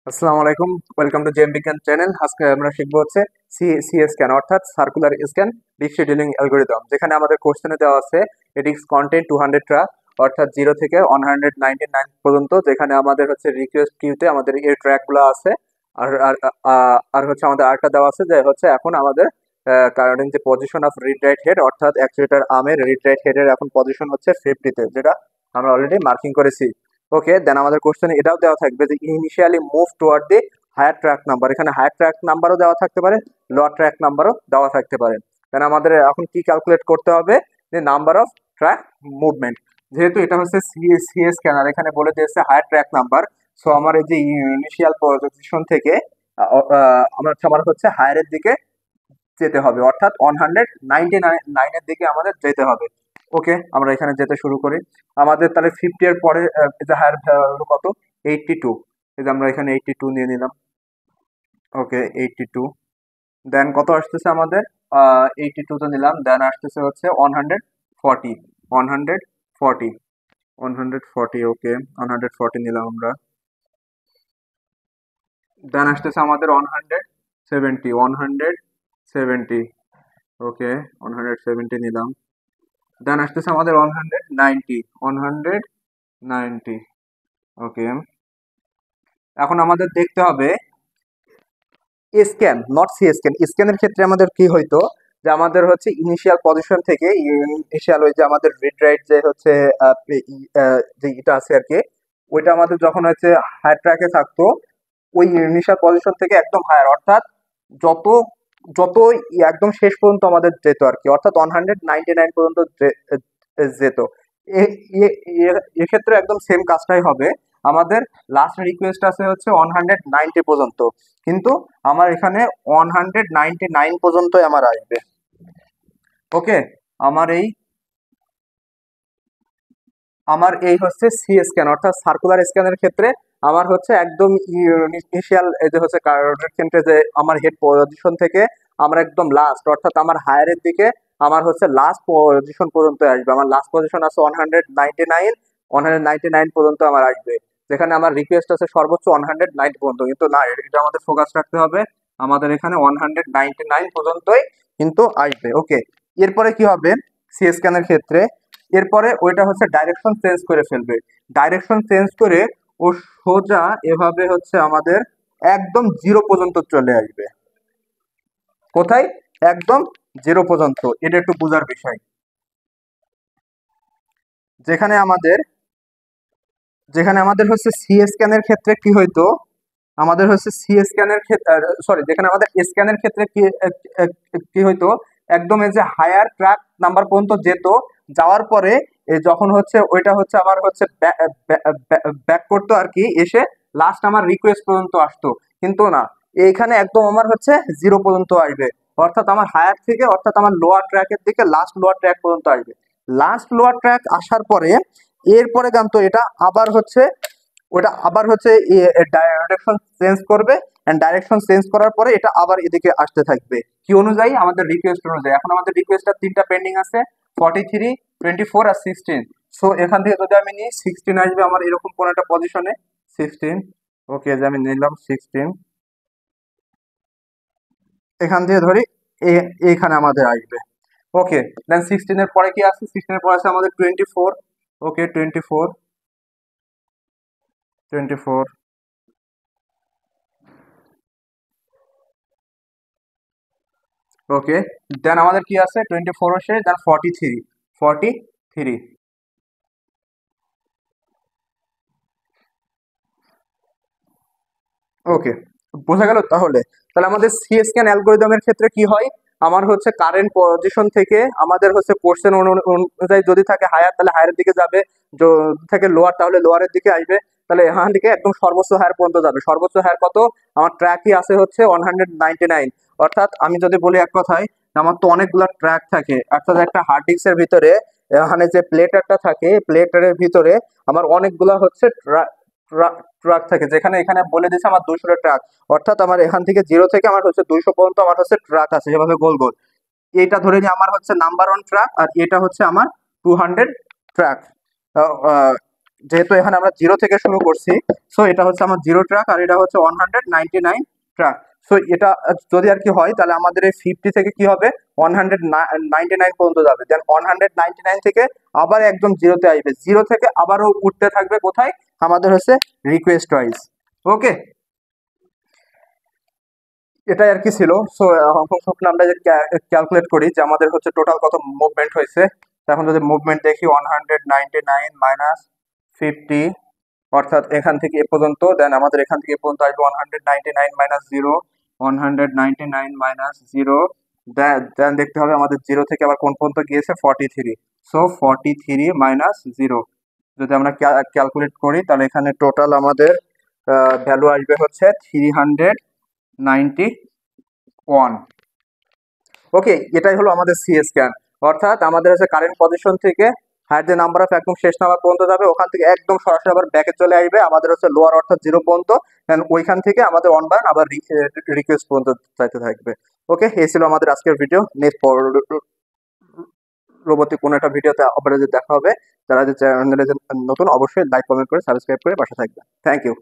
আসসালামু আলাইকুম, welcome to JM বিজ্ঞান চ্যানেল। আজকে আমরা শিখবো হচ্ছে সি স্ক্যান অর্থাৎ সার্কুলার স্ক্যান ডিশিডিউলিং অ্যালগোরিদম। যেখানে আমাদের কোশ্চেনে দেওয়া আছে এটিক্স কন্টেন্ট 200 ট্র্যাক অর্থাৎ 0 থেকে 199 পর্যন্ত, যেখানে আমাদের হচ্ছে রিকোয়েস্ট কিউতে আমাদের এই ট্র্যাকগুলো আছে। আর আর আর হচ্ছে আমাদের আরেকটা দেওয়া আছে যে হচ্ছে এখন আমাদের কারেন্ট যে position of read write head অর্থাৎ অ্যাকচুয়েটার আর্মের রিড রাইট হেডের এখন পজিশন হচ্ছে 50-তে, যেটা আমরা অলরেডি মার্কিং করেছি। ওকে, দেন আমাদের কোশ্চেনে এটাও দেওয়া থাকবে যে initially move toward the higher track number. এখানে হায়ার ট্র্যাক নাম্বারও দেওয়া থাকতে পারে, লোয়ার ট্র্যাক নাম্বারও দেওয়া থাকতে পারে। দেন আমাদের এখন কি ক্যালকুলেট করতে হবে, যে নাম্বার অফ ট্র্যাক মুভমেন্ট। যেহেতু এটা হচ্ছে সিএস স্ক্যানার, এখানে বলে দিয়েছে হায়ার ট্র্যাক নাম্বার। সো আমার এই যে ইনিশিয়াল পজিশন থেকে আমার হচ্ছে হায়ারের দিকে যেতে হবে, অর্থাৎ 199 এর দিকে আমাদের যেতে হবে। ওকে, আমরা এখানে যেতে শুরু করি। আমাদের তাহলে 50 এর পরে যে হায়ার ভ্যালু কত, 82। এই যে আমরা এখানে 82 নিয়ে নিলাম। ওকে, 82। দেন কত আসতেছে আমাদের, 82 তো নিলাম। দেন আসতেছে হচ্ছে 140, 140, 140। ওকে, 140 নিলাম আমরা। দেন আসতেছে আমাদের 170, 170। ওকে, 170 নিলাম। দেন আসতেছে আমাদের 190, 190। ওকে, এখন আমাদের দেখতে হবে স্ক্যান, নট সি স্ক্যান। স্ক্যানের ক্ষেত্রে আমাদের কি হইতো, যে আমাদের হচ্ছে ইনিশিয়াল পজিশন থেকে ইনিশিয়াল ওই যে আমাদের রিড রাইট যে হচ্ছে যে এটা আছে আর কি, ওইটা আমাদের যখন হচ্ছে হায়ার ট্র্যাকে থাকতো, ওই ইনিশিয়াল পজিশন থেকে একদম হায়ার, অর্থাৎ যত যত একদম শেষ পর্যন্ত আমাদের যেত আর কি, অর্থাৎ 199 পর্যন্ত যেত। এক্ষেত্রে একদম সেম কাজটাই হবে। আমাদের লাস্ট রিকোয়েস্ট আছে হচ্ছে 190 পর্যন্ত, কিন্তু আমার এখানে 199 পর্যন্তই আমার আসবে। ওকে, আমার এই আমার এই হচ্ছে সি স্ক্যান অর্থাৎ সার্কুলার স্ক্যানের ক্ষেত্রে আমার হচ্ছে একদম ইনিশিয়াল যে হচ্ছে কার্ডের ক্ষেত্রে যে আমার হেড পজিশন থেকে আমার একদম লাস্ট অর্থাৎ আমার হায়ারের দিকে আমার হচ্ছে লাস্ট পজিশন পর্যন্ত আসবে। আমার লাস্ট পজিশন আছে 199, 199 পর্যন্ত আমার আসবে, যেখানে আমার রিকোয়েস্ট আছে সর্বোচ্চ 190 পর্যন্ত। কিন্তু না, এটা আমাদের ফোকাস রাখতে হবে, আমাদের এখানে 199 পর্যন্তই কিন্তু আসবে। ওকে, এরপরে কি হবে সি স্ক্যানের ক্ষেত্রে, এরপরে ওইটা হচ্ছে ডাইরেকশন চেঞ্জ করে ফেলবে। ডাইরেকশন চেঞ্জ করে ও সোজা এভাবে হচ্ছে আমাদের একদম 0 পর্যন্ত চলে আসবে। কোথায়, একদম 0 পর্যন্ত। এটা একটু বোঝার বিষয়। যেখানে আমাদের যেখানে আমাদের হচ্ছে সি স্ক্যানের ক্ষেত্রে কি হইতো, আমাদের হচ্ছে সি স্ক্যানের ক্ষেত্রে, সরি, যেখানে আমাদের স্ক্যানের ক্ষেত্রে কি কি হইতো, একদম এই যে হায়ার ট্র্যাক নাম্বার পর্যন্ত যেত, যাওয়ার পরে যখন হচ্ছে ওইটা হচ্ছে আবার হচ্ছে ব্যাক করতো আর কি, এসে লাস্ট আমার রিকোয়েস্ট পর্যন্ত আসতো। কিন্তু না, এইখানে একদম আমার হচ্ছে 0 পর্যন্ত আসবে, অর্থাৎ আমার হায়ার থেকে অর্থাৎ আমার লোয়ার ট্র্যাকের দিকে লাস্ট লোয়ার ট্র্যাক পর্যন্ত আসবে। লাস্ট লোয়ার ট্র্যাক আসার পরে এরপরে তো এটা আবার হচ্ছে ওটা আবার হচ্ছে ডাইরেকশন চেঞ্জ করবে, এন্ড ডাইরেকশন চেঞ্জ করার পরে এটা আবার এদিকে আসতে থাকবে কি অনুযায়ী, আমাদের রিকোয়েস্ট অনুযায়ী। এখন আমাদের রিকোয়েস্টটা তিনটা পেন্ডিং আছে, 43, 24 আর 16। সো এখান থেকে যদি আমি নিই 16 আসবে আমার এরকম কোন একটা পজিশনে, 16। ওকে, যে আমি নিলাম 16, এখান থেকে ধরি এইখানে আমাদের আসবে। ওকে, দেন 16 এর পরে কি আছে, 16 এর পরে আছে আমাদের 24। ওকে, 24, 24। ওকে, দেন আমাদের কি আছে, 24 শেষ, দেন 43, 43। ওকে, বোঝা গেল তাহলে। তাহলে আমাদের সি স্ক্যান অ্যালগোরিদমের ক্ষেত্রে কি হয়, আমার হচ্ছে কারেন্ট পজিশন থেকে আমাদের হচ্ছে কোশ্চেন অনুযায়ী যদি থাকে হায়ার তাহলে হায়ারের দিকে যাবে, যদি থাকে লোয়ার তাহলে লোয়ারের দিকে আসবে। তাহলে এখান থেকে একদম সর্বোচ্চ হায়ার পর্যন্ত যাবে। সর্বোচ্চ হায়ার কত, আমার ট্র্যাকই আছে হচ্ছে 199। অর্থাৎ আমি যদি বলি এক কথায়, আমার তো অনেকগুলো ট্র্যাক থাকে, অর্থাৎ একটা হার্ড ডিস্কের ভিতরে এখানে যে প্লেটারটা থাকে, প্লেটারের ভিতরে আমার অনেকগুলা হচ্ছে ট্রাক থাকে, যেখানে এখানে বলে দিচ্ছে আমার 200 ট্রাক। অর্থাৎ আমার এখান থেকে 0 থেকে আমার হচ্ছে 200 পর্যন্ত আমার হচ্ছে ট্রাক আছে, যেভাবে গোল গোল। এইটা ধরে নিয়ে আমার হচ্ছে নাম্বার 1 ট্রাক, আর এটা হচ্ছে আমার 200 ট্রাক। যেহেতু এখানে আমরা 0 থেকে শুরু করছি, সো এটা হচ্ছে আমার 0 ট্র্যাক আর এটা হচ্ছে 199 ট্র্যাক। সো এটা যদি আর কি হয় তাহলে আমাদের এই 50 থেকে কি হবে 199 পর্যন্ত যাবে, দেন 199 থেকে আবার একদম 0-তে আসবে, 0 থেকে আবারও উঠতে থাকবে কোথায় আমাদের হচ্ছে রিকোয়েস্ট ওয়াইজ। ওকে, এটাই আর কি ছিল। সো এখন আমরা যে ক্যালকুলেট করি যে আমাদের হচ্ছে টোটাল কত মুভমেন্ট হয়েছে। এখন যদি মুভমেন্ট দেখি 199 মাইনাস 50, অর্থাৎ এখান থেকে এ পর্যন্ত, দেন আমাদের এখান থেকে এ পর্যন্ত আসবে 199 মাইনাস 0, 199 মাইনাস 0, দেন দেখতে হবে আমাদের 0 থেকে আবার কোন পর্যন্ত গিয়েছে 43। সো 43 মাইনাস 0 যদি আমরা ক্যালকুলেট করি তাহলে এখানে টোটাল আমাদের ভ্যালু আসবে হচ্ছে 391। ওকে, এটাই হলো আমাদের সিএ স্ক্যান, অর্থাৎ আমাদের হচ্ছে কারেন্ট পজিশন থেকে হায়ার যে নাম্বার অফ একদম শেষ নাম্বার পর্যন্ত যাবে, ওখান থেকে একদম সরাসরি আবার ব্যাকে চলে আসবে আমাদের হচ্ছে লোয়ার অর্থাৎ 0 পর্যন্ত, দেন ওইখান থেকে আমাদের অন বার্ন আবার রিকোয়েস্ট পর্যন্ত চাইতে থাকবে। ওকে, এই ছিল আমাদের আজকের ভিডিও। নেক্সট পরবর্তী কোনো একটা ভিডিওতে আবার দেখা হবে। যারা যে চ্যানেলে নতুন অবশ্যই লাইক কমেন্ট করে সাবস্ক্রাইব করে পাশে থাকবে। Thank you.